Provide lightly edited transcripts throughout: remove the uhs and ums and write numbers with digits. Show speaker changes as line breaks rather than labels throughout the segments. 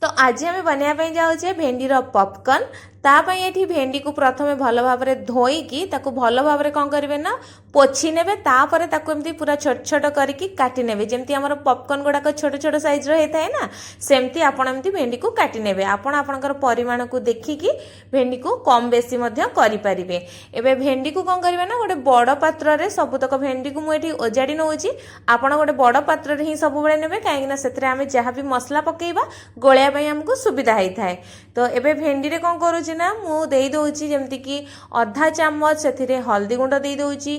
तो आज आम बनवाई जाऊे भेंडीर पॉपकॉर्न तापाई ये भेंडी को प्रथम भल भाव धोईकी भल भाव कौन करेंगे ना पोछि ने एमती पूरा छोट छोट करके काटी ने जमी आम पॉपकॉर्न गुड़ाक छोट छोट साइज होता है ना सेमती आपमती भेंडी को काटी ने आपणकर परिमाण को देखिकी भेंडी को कम बेसी करें। एवं भेंडी को कौन करेंगे ना गोटे बड़ पात्र में सबुतक भेंडी को मुझे ओजाड़ी नौची आपड़ गोटे बड़ पात्र ही सब ने कहीं आम जहाँ भी मसला पकेबा गोलियापाई आमको सुविधा होता है। तो एबे भेंडी रे कौन करूँ ना मु दे दौची जमती कि अधा चामच से हल्दी गुंड दे दौची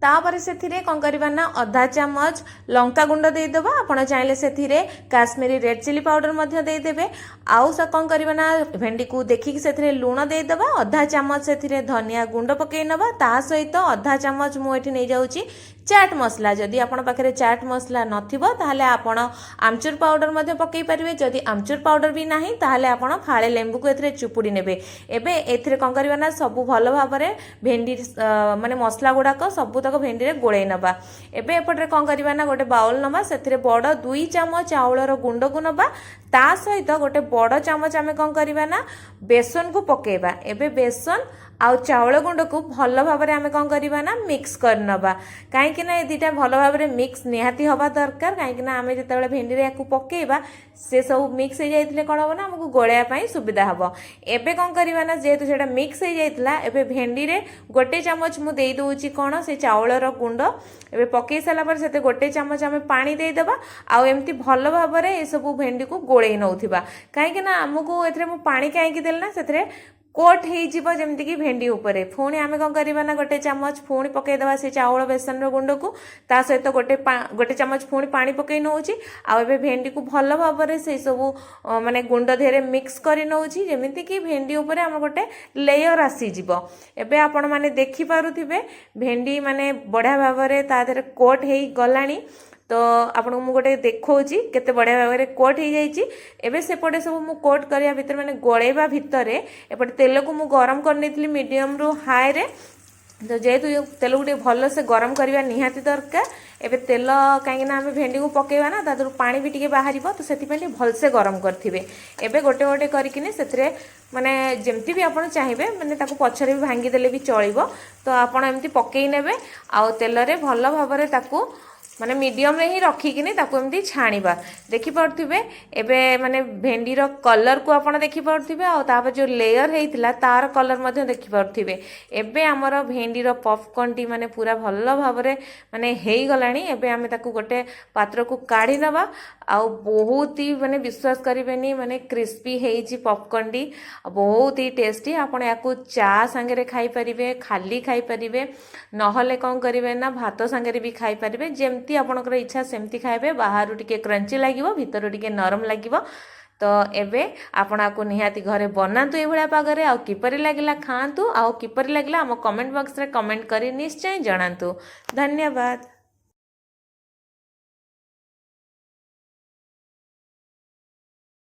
तापर से कौन करवा ना अधा चामच लंका गुंड देदेबा आपड़ चाहिए से काश्मीरी रेड चिली पाउडर देदेबे आउ कौन करवा ना भेंडी को देखिकी से लुण देदेबा अधा चामच से धनिया गुंड पकई नवा ता सहित अधा चामच मुझे नहीं जाऊँगी चाट मसला जदि आपण पाखे चाट मसला नथिबो ताहले आपण आमचूर पाउडर पकई पारे जदि आमचूर पाउडर भी नाही ताहले आपण फाळे लेंबू को एथरे चुपुड़ी नेबे। एबे एथरे कौन करवा ना सब भल भाव भेंडी माने मसला गुड़ाक सबू तक भेंडी रे गोळेई नबा। एबे एपटे कौन करवा ना गोटे बाउल नबा से बड़ 2 चामच चाउलर गुंड को नबा ता सहित गोटे बड़ चामच आम कौन करवा ना बेसन को पकेबा। एबे बेसन आउ चाउल गुंड को भल भाव आम कौन करवा ना मिक्स कर नबा कहीं ये दुटा भल भाव मिक्स निहाती हवा दरकार कहीं आम जो भेंडी या पकेबा से सब मिक्स हो जाते कौन हम ना आमको गोलियापाई सुविधा हम। एबे कौन करवा ना जेहेतु से मिक्स हो जाता एबे भेंडी रे गोटे चामच मु दे दूची कौन से चाउलर गुंड एबे पकई सारा से गोटे चामच आम पानी देदेबा आउ एमती भल भाव ये सब भेंडी को गोलई नौथिबा कहीं आमको ए पानी कहीं देले ना से कोट हो जमती कि भेंडी उपरे पुणी आम कौन करवा ना गोटे चामच पुणी पकईदे से चाउल बेसन गुंड को ता सहित गोटे चामच पुणी पानी पकई नौची आउ भेंडी को भल भाव से सब माने गुंड देहरे मिक्स कर नौची जमीती कि भेंडी उपरे आम गोटे लेयर आसीज। एबे आपण माने देखि पारुथिबे भेंडी माने बढ़िया भाव ता देहरे कोट हो गलानी तो आपको मुझे गोटे देखौची केते बढ़िया भाव में कोट हो जाइए। एबे सेपटे सब मु कोट करिया भितर माने गोलेबा भितर एपटे तेल को मु गरम करनी मीडियम रु हाई रे तो जेहेतु तेल को भल से गरम करवा निहाती दरकार। एबे तेल कहीं आम भेंडी को पकेबा ना तादर पानी भी टिके बाहर तो से भल से गरम करेंगे। एबे गोटे गोटे करके से माने जमती भी आप चाहिए मैंने पछरे भी भांगीदेले भी चलो तो आपड़ एमती पकई ने आउ तेल रे भल भाव माने मीडियम रे ही रखिकिनी ताकू एमती छाणीबा देखि पारथिबे। एबे माने भेंडीर कलर को आपण देखि पारथिबे आ तापर जो लेयर हेइतिला तार कलर मध्ये देखि पारथिबे। एबे हमर भेंडीर पॉपकॉर्न टी माने पूरा भल भाव रे माने हेई गलानी। एबे आमे ताकू गोटे पात्र को काढी नबा आ बहुत ही माने विश्वास करिवेनी माने क्रिस्पी हेइची पॉपकॉर्न टी बहुत ही टेस्टी। आपण याकू चा संगे रे खाई परिबे खाली खाई परिबे नहले कौन करिवे ना भात संगे रे भी खाई परिबे जेमती आपनकर इच्छा सेमती खाइबे बाहर टिके क्रंची लागिवो भीतर टिके नरम लागिवो। तो एबे आपण आपको निहाती घरे बनातु ए भळा पागरे आ किपरि लागिला खांतु आ किपरि लागिला हम कमेंट बॉक्स रे कमेंट करी निश्चय जणांतु। धन्यवाद।